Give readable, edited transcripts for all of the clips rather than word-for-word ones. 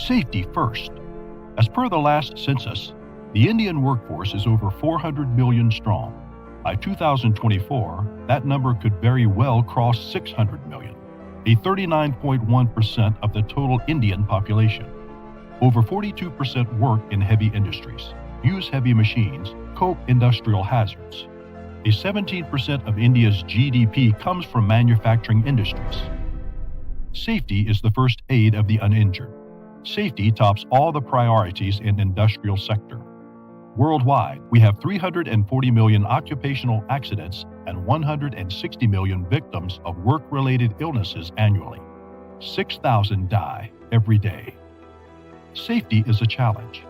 Safety first. As per the last census, the Indian workforce is over 400 million strong. By 2024, that number could very well cross 600 million, a 39.1% of the total Indian population. Over 42% work in heavy industries, use heavy machines, cope industrial hazards. A 17% of India's GDP comes from manufacturing industries. Safety is the first aid of the uninjured. Safety tops all the priorities in industrial sector. Worldwide, we have 340 million occupational accidents and 160 million victims of work-related illnesses annually. 6,000 die every day. Safety is a challenge.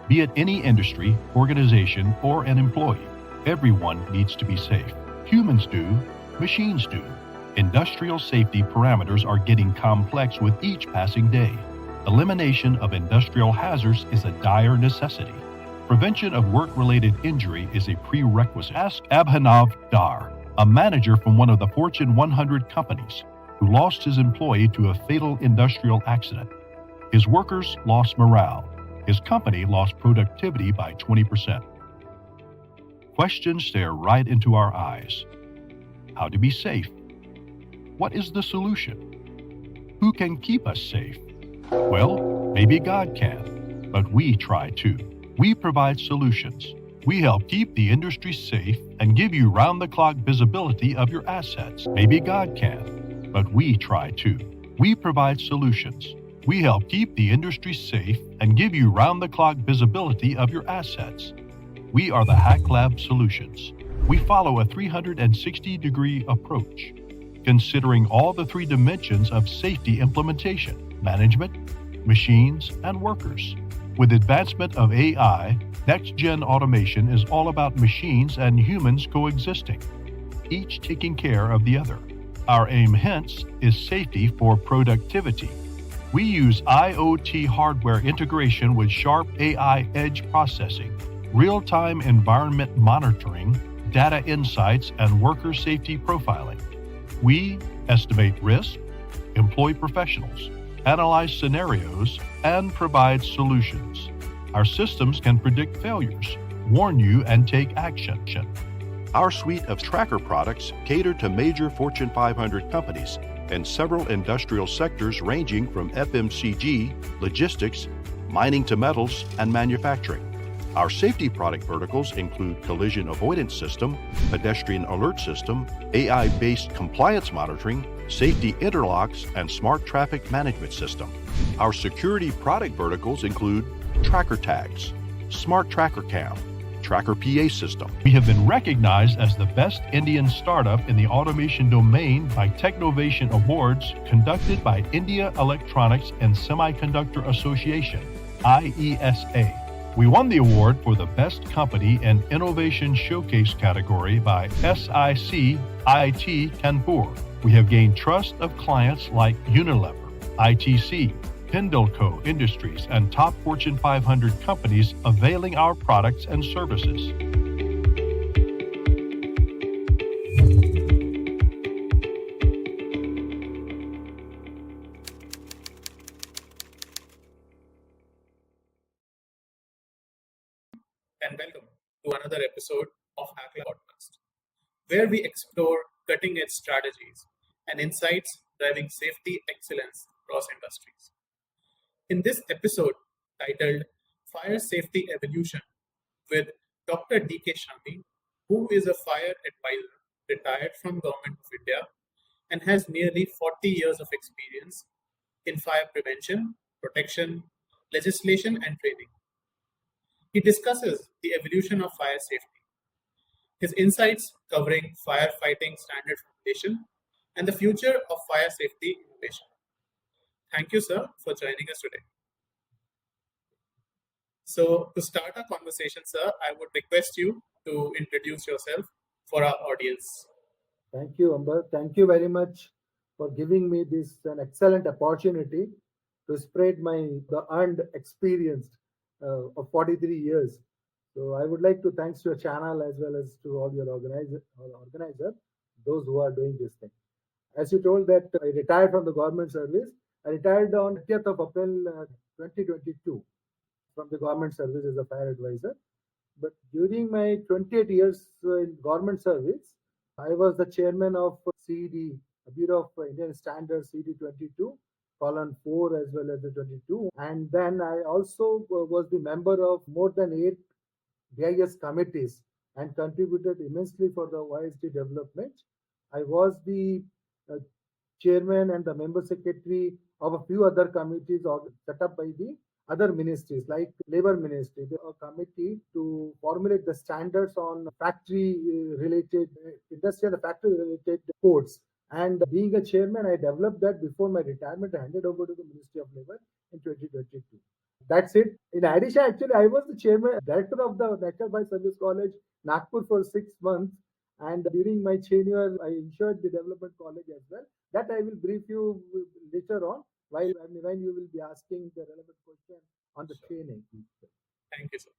Be it any industry, organization, or an employee, everyone needs to be safe. Humans do, machines do. Industrial safety parameters are getting complex with each passing day. Elimination of industrial hazards is a dire necessity. Prevention of work-related injury is a prerequisite. Ask Abhinav Dar, a manager from one of the Fortune 100 companies, who lost his employee to a fatal industrial accident. His workers lost morale. His company lost productivity by 20%. Questions stare right into our eyes. How to be safe? What is the solution? Who can keep us safe? Well, maybe God can, but we try too. We provide solutions. We help keep the industry safe and give you round-the-clock visibility of your assets. Maybe God can, but we try too. We provide solutions. We help keep the industry safe and give you round-the-clock visibility of your assets. We are the Hacklab Solutions. We follow a 360-degree approach, considering all the three dimensions of safety implementation: management, machines, and workers. With advancement of AI, next-gen automation is all about machines and humans coexisting, each taking care of the other. Our aim, hence, is safety for productivity. We use IoT hardware integration with sharp AI edge processing, real-time environment monitoring, data insights, and worker safety profiling. We estimate risk, employ professionals, analyze scenarios, and provide solutions. Our systems can predict failures, warn you, and take action. Our suite of tracker products cater to major Fortune 500 companies and several industrial sectors ranging from FMCG, logistics, mining to metals, and manufacturing. Our safety product verticals include collision avoidance system, pedestrian alert system, AI-based compliance monitoring, safety interlocks, and smart traffic management system. Our security product verticals include tracker tags, smart tracker cam, tracker PA system. We have been recognized as the best Indian startup in the automation domain by Technovation Awards conducted by India Electronics and Semiconductor Association, IESA. We won the award for the Best Company and Innovation Showcase category by SIC IT Kanpur. We have gained trust of clients like Unilever, ITC, Pindalco Industries, and top Fortune 500 companies availing our products and services. And welcome to another episode of Hacklab podcast, where we explore cutting-edge strategies and insights driving safety excellence across industries. In this episode titled Fire Safety Evolution with Dr. D.K. Shami, who is a fire advisor retired from Govt of India and has nearly 40 years of experience in fire prevention, protection, legislation, and training. He discusses the evolution of fire safety, his insights covering firefighting standard foundation, and the future of fire safety innovation. Thank you, sir, for joining us today. So, to start our conversation, sir, I would request you to introduce yourself for our audience. Thank you, Amber. Thank you very much for giving me this an excellent opportunity to spread the earned experience of 43 years. So I would like to thanks your channel as well as to all your organizer, those who are doing this thing. As you told that I retired from the government service, I retired on 30th of April 2022 from the government service as a fire advisor. But during my 28 years in government service, I was the chairman of CD, Bureau of Indian Standards CD 22, column 4 as well as the 22. And then I also was the member of more than 8 BIS committees and contributed immensely for the OISD development. I was the uh, chairman and the member secretary of a few other committees set up by the other ministries like labor ministry, a committee to formulate the standards on factory related industrial factory related codes. And being a chairman, I developed that before my retirement, handed over to the Ministry of Labor in 2022. That's it. In addition, actually, I was the chairman, director of the National Fire Service College, Nagpur, for 6 months. And during my tenure, I ensured the development college as well. That I will brief you later on when you will be asking the relevant question on the training. Thank you, sir.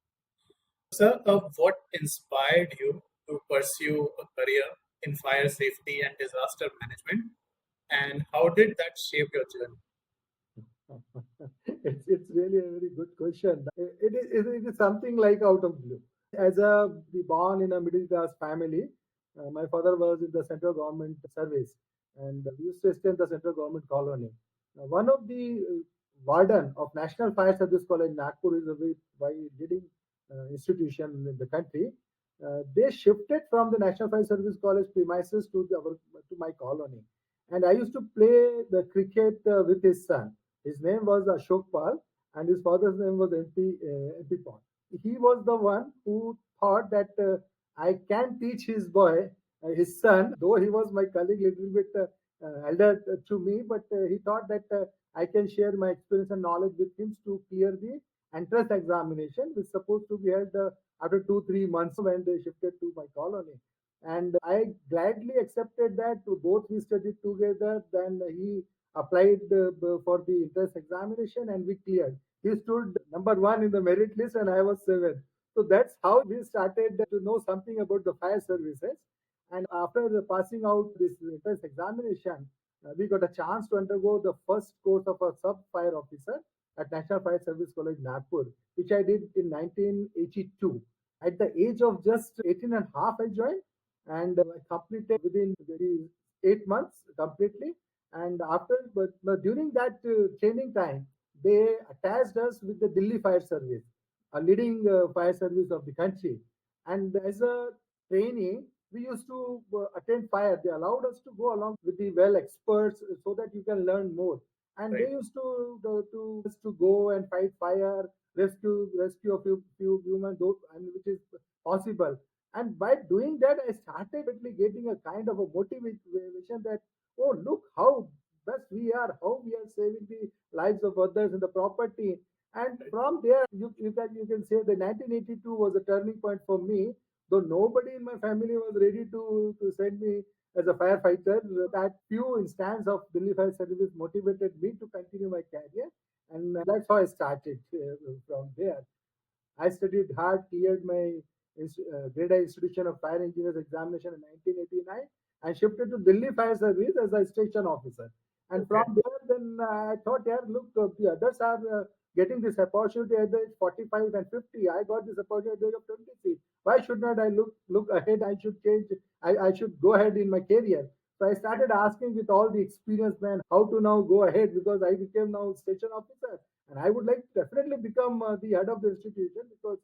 Sir, what inspired you to pursue a career in fire safety and disaster management, and how did that shape your journey? It's really a very good question. It is something like out of blue. As a born in a middle class family, my father was in the central government service, and we used to stay in the central government colony. One of the warden of National Fire Service College, Nagpur, is a very leading institution in the country. They shifted from the National Fire Service College premises to my colony, and I used to play the cricket with his son. His name was Ashok Pal, and his father's name was MP Paul. He was the one who thought that I can teach his boy, his son, though he was my colleague, little bit elder to me, but he thought that I can share my experience and knowledge with him to clear the entrance examination, which is supposed to be held after 2-3 months when they shifted to my colony. And I gladly accepted that. Both we studied together. Then he applied for the entrance examination and we cleared. He stood number one in the merit list and I was seventh. So that's how we started to know something about the fire services. And after passing out this entrance examination, we got a chance to undergo the first course of a sub fire officer at National Fire Service College, Nagpur, which I did in 1982. At the age of just 18 and a half, I joined and I completed within 8 months completely. And but during that training time, they attached us with the Delhi Fire Service, a leading fire service of the country. And as a trainee, we used to attend fire. They allowed us to go along with the well experts so that you can learn more. And Right. they used to go and fight fire, rescue a few humans, which is possible. And by doing that, I started really getting a kind of a motivation that, oh, look how best we are, how we are saving the lives of others and the property. And from there, you can say the 1982 was a turning point for me. Though nobody in my family was ready to send me as a firefighter, that few instance of Delhi Fire Service motivated me to continue my career, and that's how I started from there. I studied hard, cleared my grade I Institution of Fire Engineers examination in 1989, and shifted to Delhi Fire Service as a station officer. And Okay. from there, then I thought, yeah, look, the others are getting this opportunity at the age 45 and 50. I got this opportunity at the age of 23. Why should not I look ahead? I should change. I should go ahead in my career. So I started asking with all the experienced men how to now go ahead because I became now station officer and I would like to definitely become the head of the institution because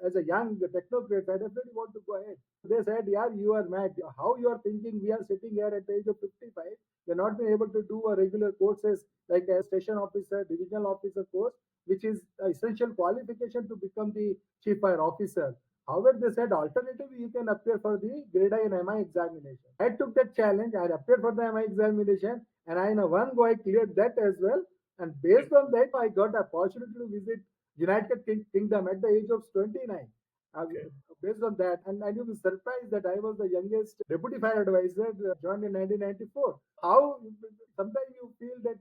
as a young technocrat, I definitely want to go ahead. They said, "Yeah, you are mad. How you are thinking? We are sitting here at the age of 55. We are not being able to do a regular courses like a station officer, divisional officer course, which is essential qualification to become the chief fire officer." However, they said alternatively you can appear for the grade I and MI examination. I took that challenge. I appeared for the MI examination, and I in a one go I cleared that as well. And based on that, I got the opportunity to visit United Kingdom at the age of 29. Okay. Based on that, and you'll be surprised that I was the youngest deputy fire advisor joined in 1994. How sometimes you feel that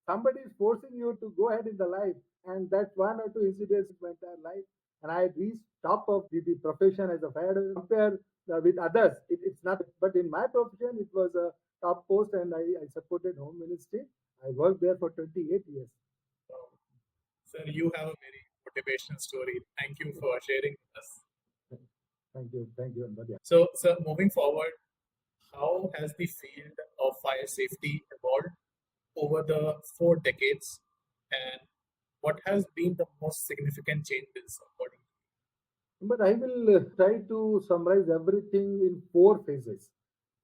somebody is forcing you to go ahead in the life, and that's one or two incidents in my entire life. And I reached top of the profession as a fire advisor. Compare with others, it's not. But in my profession, it was a top post, and I supported Home Ministry. I worked there for 28 years. Sir, you have a very motivational story. Thank you for sharing with us. Thank you, Anbad. So, sir, moving forward, how has the field of fire safety evolved over the 4 decades, and what has been the most significant changes according to But I will try to summarize everything in 4 phases.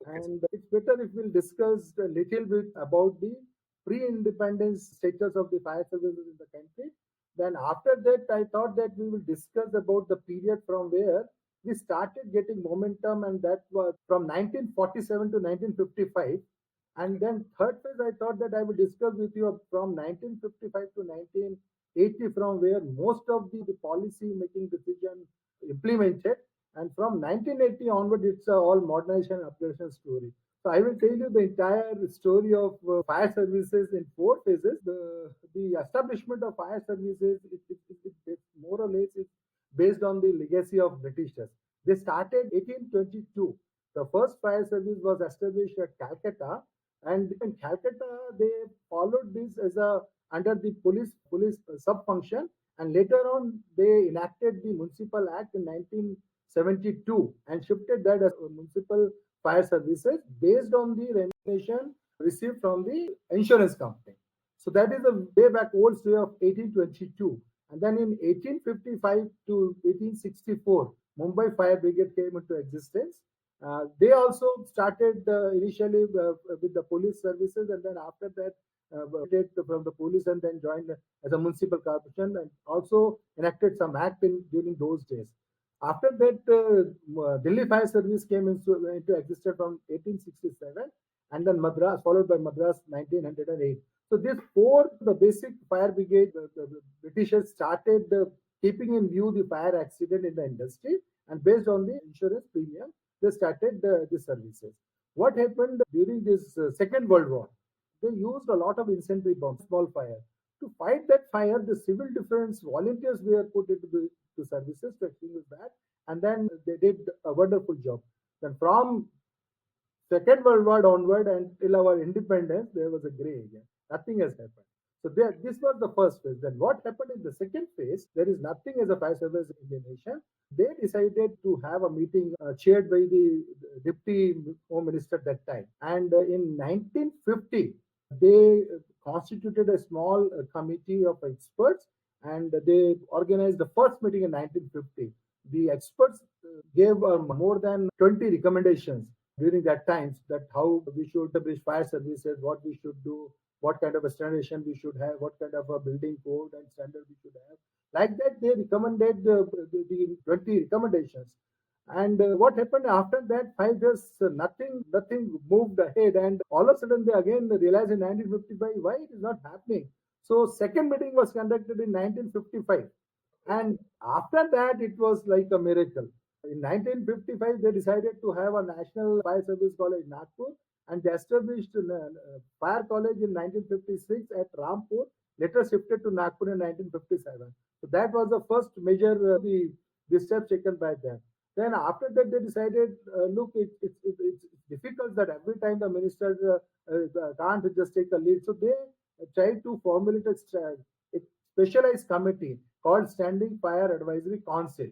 you? Okay, And it's better if we'll discuss a little bit about the pre-independence status of the fire services in the country. Then after that, I thought that we will discuss about the period from where we started getting momentum, and that was from 1947 to 1955. And then third phase, I thought that I will discuss with you from 1955 to 1980, from where most of the policy making decision implemented. And from 1980 onward, it's all modernization and upgradation story. So I will tell you the entire story of fire services in 4 phases. The establishment of fire services it more or less is based on the legacy of Britishers. They started 1822. The first fire service was established at Calcutta, and in Calcutta they followed this as a under the police sub function, and later on they enacted the Municipal Act in 1972 and shifted that as municipal fire services based on the remuneration received from the insurance company. So that is the way back old story of 1822. And then in 1855 to 1864, Mumbai Fire Brigade came into existence. They also started initially with the police services, and then after that, from the police and then joined as a municipal corporation, and also enacted some act during those days. After that, Delhi Fire Service came into existence from 1867, and then Madras, followed by Madras 1908. So these four, the basic fire brigade, the Britishers started keeping in view the fire accident in the industry, and based on the insurance premium, they started the services. What happened during this Second World War? They used a lot of incendiary bombs, small fire. To fight that fire, the civil defense volunteers were put into the services to extinguish that, and then they did a wonderful job. Then from Second World War onward until our independence, there was a gray area. Nothing has happened. So this was the first phase. Then what happened in the second phase? There is nothing as a fire service in the nation. They decided to have a meeting chaired by the Deputy Home Minister at that time. And in 1950, they constituted a small committee of experts, and they organized the first meeting in 1950. The experts gave more than 20 recommendations during that times, that how we should establish fire services, what we should do, what kind of a standardization we should have, what kind of a building code and standard we should have. Like that, they recommended the 20 recommendations. And what happened after that 5 years? Nothing moved ahead, and all of a sudden they again realized in 1955 why it is not happening. So second meeting was conducted in 1955, and after that it was like a miracle. In 1955, they decided to have a national fire service college in Nagpur, and they established a fire college in 1956 at Rampur, later shifted to Nagpur in 1957. So that was the first major the steps taken by them. Then after that, they decided, look, it's difficult that every time the minister can't just take a lead. So they tried to formulate a specialized committee called Standing Fire Advisory Council,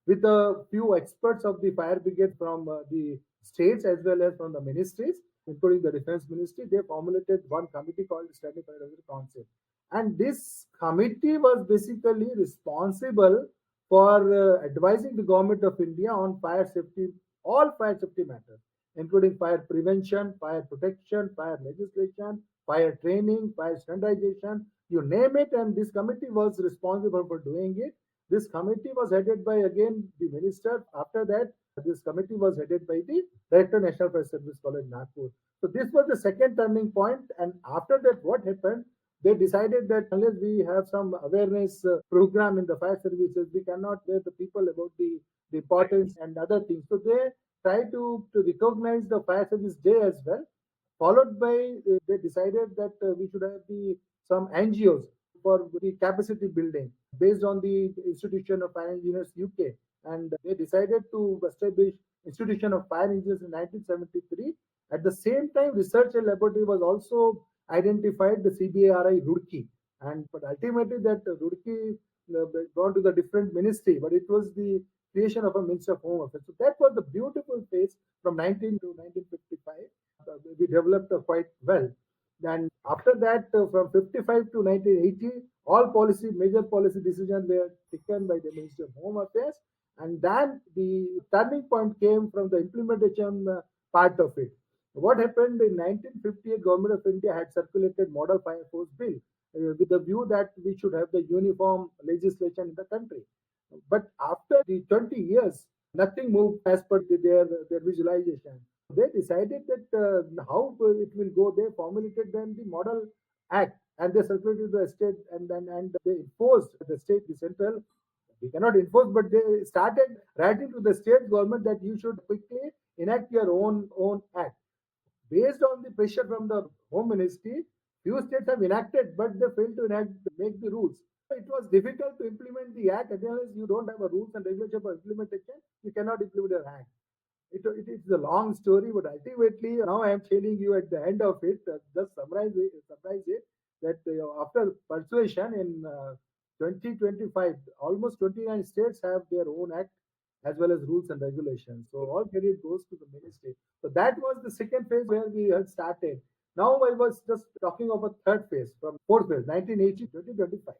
with a few experts of the fire brigade from the states as well as from the ministries, including the defense ministry. They formulated one committee called the Standing Fire Advisory Council. And this committee was basically responsible for advising the government of India on fire safety, all fire safety matters, including fire prevention, fire protection, fire legislation, fire training, fire standardization, you name it. And this committee was responsible for doing it. This committee was headed by again the minister. After that, this committee was headed by the Director National Fire Service College Nagpur. So this was the second turning point. And after that, what happened? They decided that unless we have some awareness program in the fire services, we cannot tell the people about the importance and other things. So they try to recognize the fire service day as well. Followed by, they decided that we should have some NGOs for the capacity building based on the Institution of Fire Engineers UK, and they decided to establish Institution of Fire Engineers in 1973. At the same time, research and laboratory was also identified, the CBARI Roorkee. And but ultimately that Roorkee gone to the different ministry, but it was the creation of a Ministry of Home Affairs. So that was the beautiful phase from 19 to 1955. We developed quite well. Then after that, from 55 to 1980, all major policy decisions were taken by the Ministry of Home Affairs. And then the turning point came from the implementation part of it. What happened in 1958, Government of India had circulated Model Fire Force Bill with the view that we should have the uniform legislation in the country. But after the 20 years, nothing moved as per their visualization. They decided that how it will go. They formulated then the Model Act and they circulated to the state and they imposed the state, the central. We cannot enforce, but they started writing to the state government that you should quickly enact your own act. Based on the pressure from the Home Ministry, few states have enacted, but they failed to make the rules. So it was difficult to implement the act unless you don't have a rules and regulation for implementation. You cannot implement your act. It is a long story, but ultimately now I am telling you at the end of it, just summarize it that after persuasion in 2025, almost 29 states have their own act as well as rules and regulations. So all credit goes to the ministry. So that was the second phase where we had started. Now I was just talking of a third phase from fourth phase, 1980 to 2025.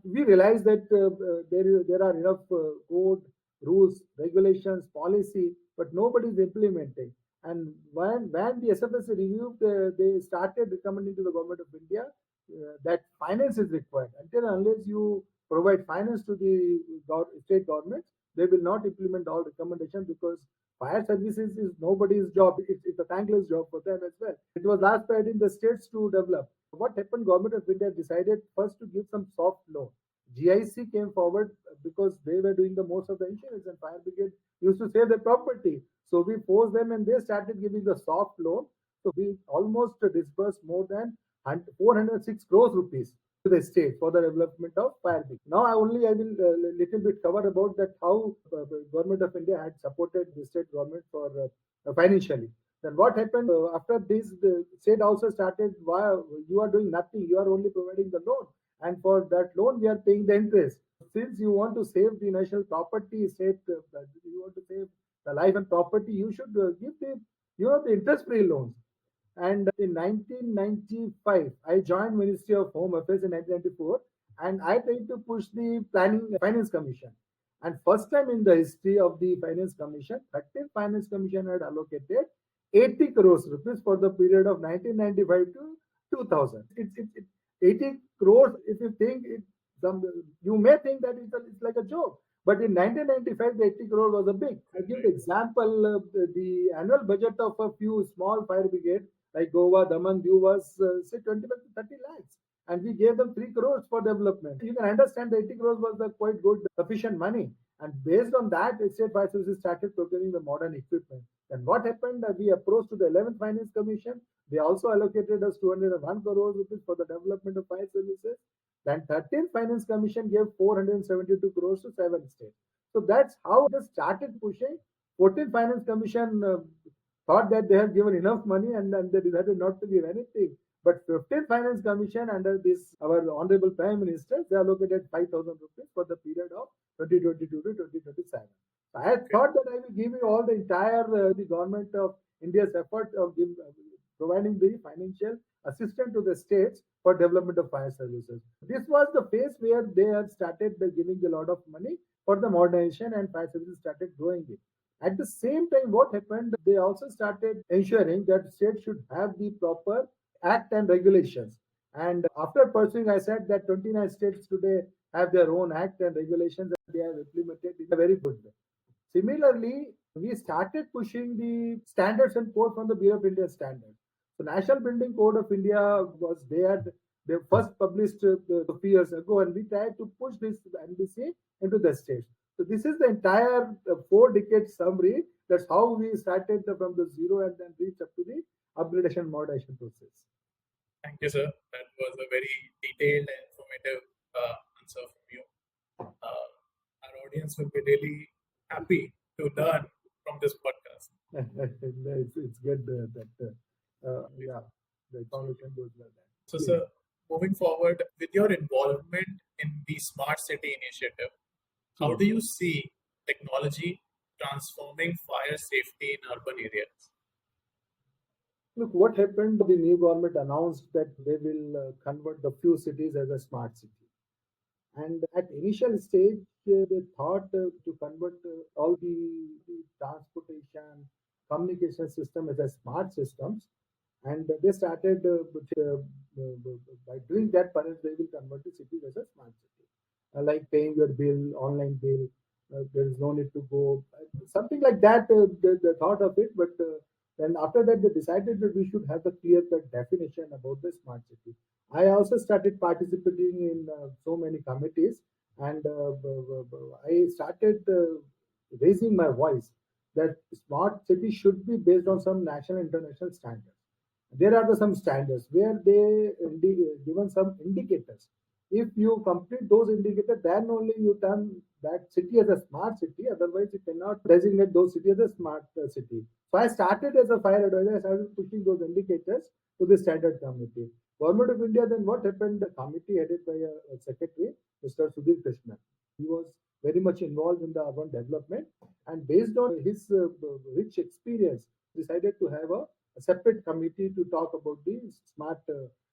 We realize that there are enough code, rules, regulations, policy, but nobody is implementing. And when the SFS reviewed, they started recommending to the Government of India that finance is required. Until and unless you provide finance to the state governments, they will not implement all recommendations because fire services is nobody's job. It's a thankless job for them as well. It was last priority in the states to develop. What happened? Government of India decided first to give some soft loan. GIC came forward because they were doing the most of the insurance and fire brigade used to save their property. So we forced them and they started giving the soft loan. So we almost disbursed more than 406 crores rupees to the state for the development of fire brigade. Now I will little bit cover about that how Government of India had supported the state government for financially. Then what happened after this? The state also started. Why you are doing nothing? You are only providing the loan, and for that loan we are paying the interest. Since you want to save the national property, state, you want to save the life and property, you should give the interest-free loans. And in 1995, I joined Ministry of Home Affairs in 1994, and I tried to push the Planning Finance Commission. And first time in the history of the Finance Commission, 13th Finance Commission had allocated 80 crores rupees for the period of 1995 to 2000. It's 80 crores. If you think you may think that it's like a joke. But in 1995, the 80 crore was a big. I give the example, the annual budget of a few small fire brigade like Goa, Daman, Diu was say 25 to 30 lakhs. And we gave them 3 crores for development. You can understand the 80 crores was the quite good, sufficient money. And based on that, state fire services started procuring the modern equipment. And what happened? We approached to the 11th Finance Commission. They also allocated us 201 crores rupees for the development of fire services. Then 13th Finance Commission gave 472 crores to 7 states. So that's how it started pushing. 14th Finance Commission thought that they have given enough money and they decided not to give anything. But 15th Finance Commission under this, our Honorable Prime Minister, they allocated 5,000 rupees for the period of 2022 to 2027. So I thought that I will give you all the entire the government of India's effort of providing the financial assistance to the states for development of fire services. This was the phase where they had started giving a lot of money for the modernization and fire services started growing it. At the same time, what happened? They also started ensuring that states should have the proper act and regulations. And after pursuing, I said that 29 states today have their own act and regulations that they have implemented in a very good way. Similarly, we started pushing the standards and code from the Bureau of Indian Standards. So National Building Code of India was there. They first published a few years ago, and we tried to push this NBC into the states. So this is the entire 4-decade summary. That's how we started from the zero and then reached up to the upgradation and modernization process. Thank you, sir. That was a very detailed and informative answer from you. Our audience will be really happy to learn from this podcast. It's good that the information goes well. So, sir, Moving forward, with your involvement in the Smart City initiative, how do you see technology transforming fire safety in urban areas? Look, what happened? The new government announced that they will convert the few cities as a smart city. And at initial stage, they thought to convert all the transportation, communication system as a smart systems. And they started by doing that, perhaps they will convert the city as a smart city, like paying your bill, online bill. There is no need to go, something like that. The thought of it, but then after that, they decided that we should have a clear-cut definition about the smart city. I also started participating in so many committees, and I started raising my voice that smart city should be based on some national international standards. There are some standards where they given some indicators. If you complete those indicators, then only you turn that city as a smart city. Otherwise, you cannot designate those city as a smart city. So I started as a fire advisor. I started pushing those indicators to the standard committee. Government of India, then what happened? The committee headed by a secretary, Mr. Sudhir Krishna. He was very much involved in the urban development, and based on his rich experience, decided to have a separate committee to talk about the smart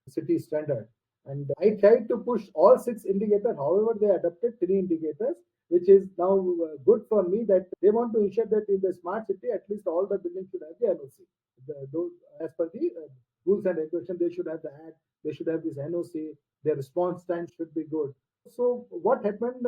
city standard. And I tried to push all six indicators. However, they adopted three indicators, which is now good for me, that they want to ensure that in the smart city, at least all the buildings should have the NOC. Those, as per the rules and regulations, they should have the act, they should have this NOC, their response time should be good. So what happened?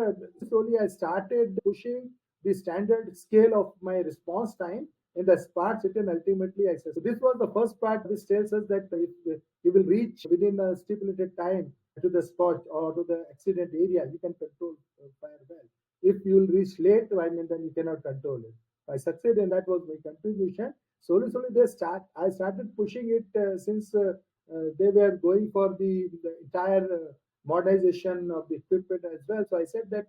Slowly, I started pushing the standard scale of my response time in the smart city, and ultimately access. So this was the first part, which tells us that if you will reach within a stipulated time to the spot or to the accident area, you can control fire well. If you will reach late, I mean, then you cannot control it. I succeeded, and that was my contribution. Slowly, I started pushing it since they were going for the entire modernization of the equipment as well. So I said that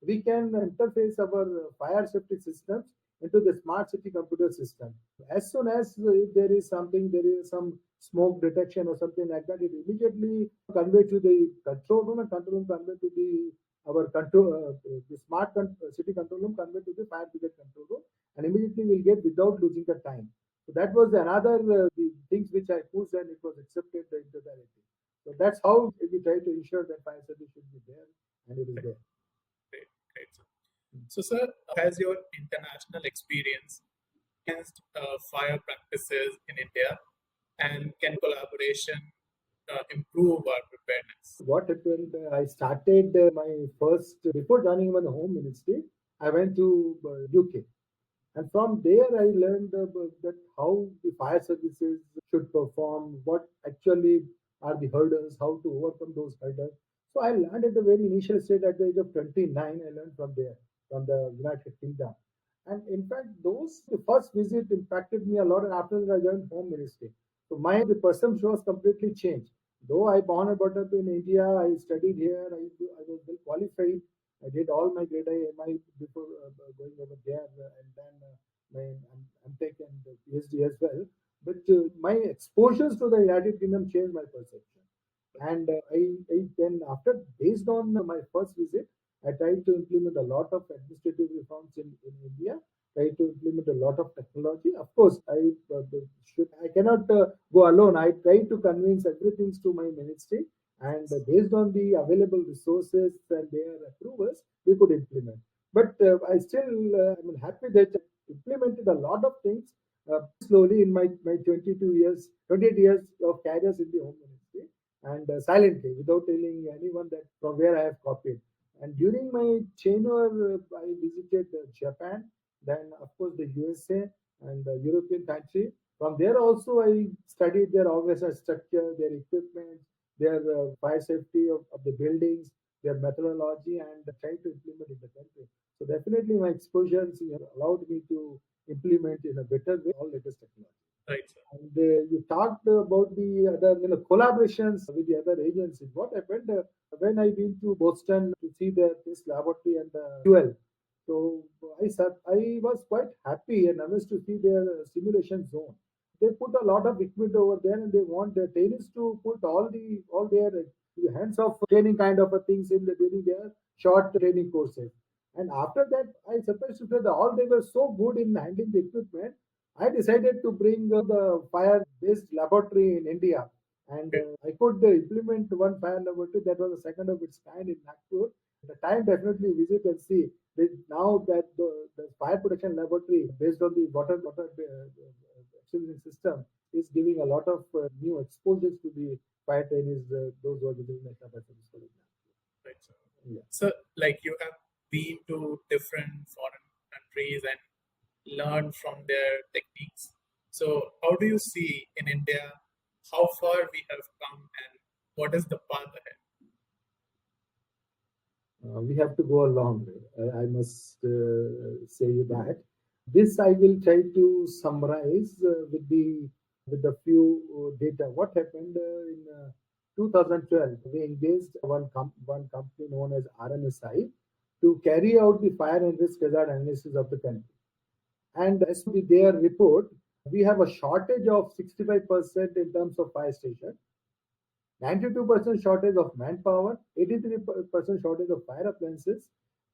we can interface our fire safety systems into the smart city computer system. As soon as if there is something, there is some smoke detection or something like that, it immediately convey to the control room, and control room convey to the our control the city control room convey to the fire brigade control room, and immediately we'll get without losing the time. So that was another the things which I pushed, and it was accepted into the reality. So that's how we try to ensure that fire service should be there, and it is there. Great, great, sir. So, sir, has your international experience against fire practices in India, and can collaboration improve our preparedness? What happened? I started my first before joining even the home ministry. I went to UK, and from there I learned that how the fire services should perform, what actually are the hurdles, how to overcome those hurdles. So I learned at the very initial stage at the age of 29. I learned from there, from the United Kingdom. And in fact, those the first visit impacted me a lot. And after that, I joined home ministry. So my the perception was completely changed. Though I born and brought up in India, I studied here. I was well qualified. I did all my grade I before going over there, and then my MTech and PhD as well. But my exposures to the United Kingdom changed my perception. And I then after based on my first visit, I tried to implement a lot of administrative reforms in India. Tried to implement a lot of technology. Of course, I cannot go alone. I tried to convince everything to my ministry, and based on the available resources and their approvals, we could implement. But I still am happy that I implemented a lot of things slowly in my 22 years, 28 years of careers in the home ministry, and silently without telling anyone that from where I have copied. And during my tenure, I visited Japan, then of course the USA and the European country. From there also, I studied their organizational structure, their equipment, their fire safety of the buildings, their methodology, and tried to implement in the country. So definitely, my exposures allowed me to implement in a better way all latest technology. Right, sir. And you talked about the other collaborations with the other agencies. What happened when I been to Boston to see this laboratory and the fuel? So I was quite happy and amazed to see their simulation zone. they put a lot of equipment over there, and they want the trainees to put all their hands off training kind of a things in during their short training courses. And after that, I supposed to say that all they were so good in handling the equipment, I decided to bring the fire-based laboratory in India, and I could implement one fire laboratory that was the second of its kind in Nagpur. The time definitely visit and see that now that the fire protection laboratory based on the water exchange system is giving a lot of new exposures to the fire trainees, those who are visiting the laboratories, for example. Right, sir. Yeah. So, like you have been to different foreign countries and learned from their techniques. So, how do you see in India how far we have come and what is the path ahead? We have to go a long way. I must say you that. This I will try to summarize with the few data. What happened in 2012? We engaged one company known as RMSI to carry out the fire and risk hazard analysis of the country. And as per their report, we have a shortage of 65% in terms of fire station, 92% shortage of manpower, 83% shortage of fire appliances,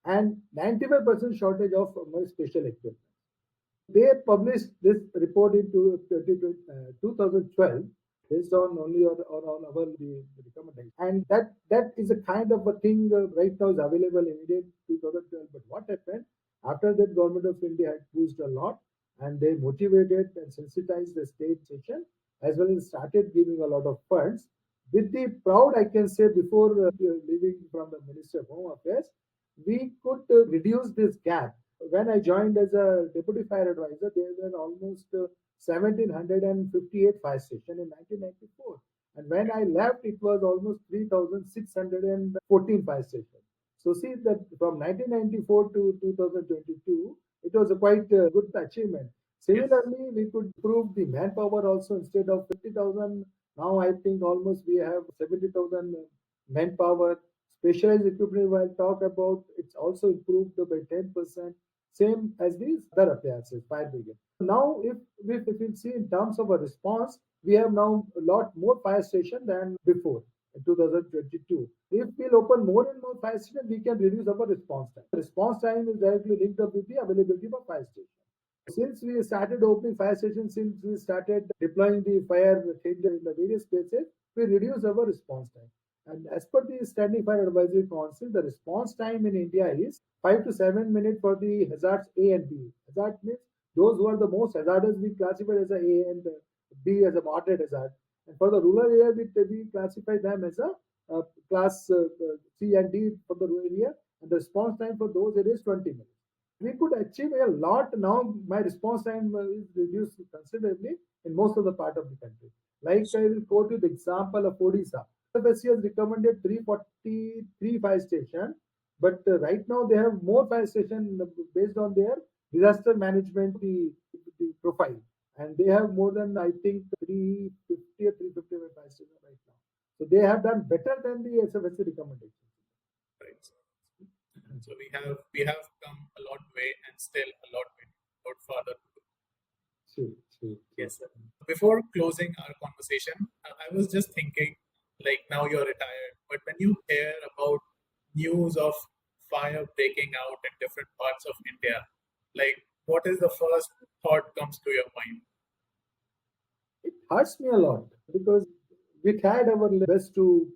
and 95% shortage of special equipment. They published this report in 2012 based on only on our the recommendation. And that is a kind of a thing right now is available in India 2012. But what happened? After that, Government of India had pushed a lot, and they motivated and sensitized the state session, as well as started giving a lot of funds. With the proud, I can say, before leaving from the Ministry of Home Affairs, we could reduce this gap. When I joined as a deputy fire advisor, there were almost 1,758 fire stations in 1994. And when I left, it was almost 3,614 fire stations. So see that from 1994 to 2022, it was a quite good achievement. Similarly, we could improve the manpower also. Instead of 50,000, now I think almost we have 70,000 manpower. Specialized equipment, I'll talk about, it's also improved by 10%, same as these other appliances, fire brigade. Now, if you see in terms of a response, we have now a lot more fire stations than before in 2022. If we'll open more and more fire stations, we can reduce our response time. Response time is directly linked up with the availability of fire stations. Since we started opening fire stations, since we started deploying the fire changer in the various places, we reduce our response time. And as per the Standing Fire Advisory Council, the response time in India is 5 to 7 minutes for the hazards A and B. Hazard means those who are the most hazardous, we classify as a A, and B as a moderate hazard. And for the rural area, we classify them as a class C and D for the rural area. And the response time for those areas is 20 minutes. We could achieve a lot. Now my response time is reduced considerably in most of the part of the country. Like I will quote you the example of Odisha. FSC has recommended 343 fire stations, but right now they have more fire stations based on their disaster management the profile, and they have more than I think 350 or 355 fire stations right now. So they have done better than the SFSC recommendation. Right. So we have come a long way and still a lot further to go. True. Yes, sir. Before closing our conversation, I was just thinking, like now you're retired, but when you hear about news of fire breaking out in different parts of India, like what is the first thought comes to your mind? It hurts me a lot because we tried our best to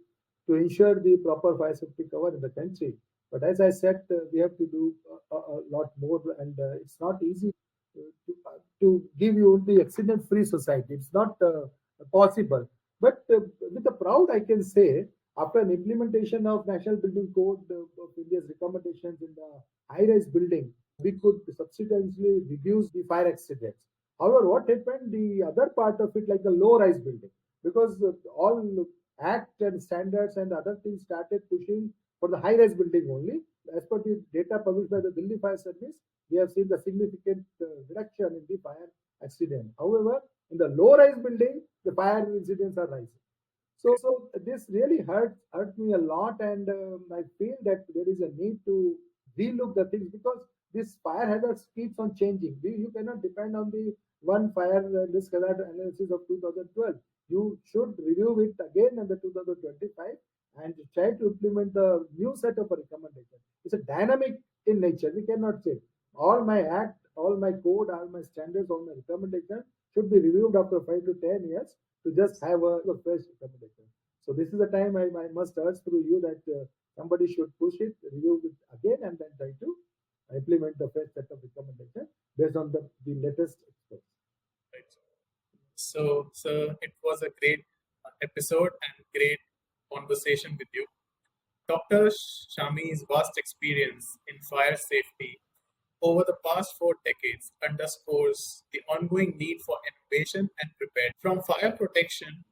ensure the proper fire safety cover in the country. But as I said, we have to do a lot more, and it's not easy to give you the accident-free society. It's not possible. But with a proud, I can say, after an implementation of National Building Code of India's recommendations in the high-rise building, we could substantially reduce the fire accidents. However, what happened, the other part of it, like the low-rise building, because all act and standards and other things started pushing for the high-rise building only. As per the data published by the Delhi Fire Service, we have seen the significant reduction in the fire accident. However, in the low-rise building, the fire incidents are rising. So this really hurt me a lot, and I feel that there is a need to relook the things because this fire hazards keeps on changing. You cannot depend on the one fire risk hazard analysis of 2012. You should review it again in the 2025 and try to implement the new set of recommendations. It's a dynamic in nature. We cannot say all my act, all my code, all my standards, all my recommendations should be reviewed after 5 to 10 years to just have a fresh recommendation. So this is the time I must urge through you that somebody should push it, review it again, and then try to implement the fresh set of recommendations based on the latest experts. Right. So it was a great episode and great conversation with you. Dr. Shami's vast experience in fire safety over the past 4 decades underscores the ongoing need for innovation and preparedness. From fire protection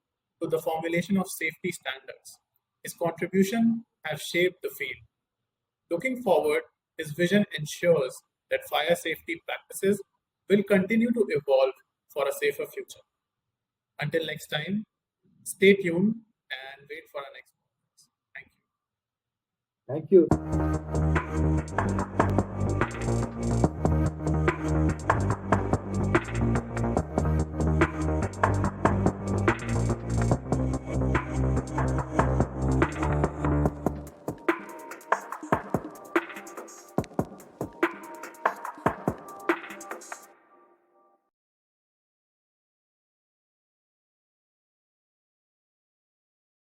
to the formulation of safety standards, his contribution has shaped the field. Looking forward, his vision ensures that fire safety practices will continue to evolve for a safer future. Until next time, stay tuned and wait for our next podcast. Thank you. Thank you.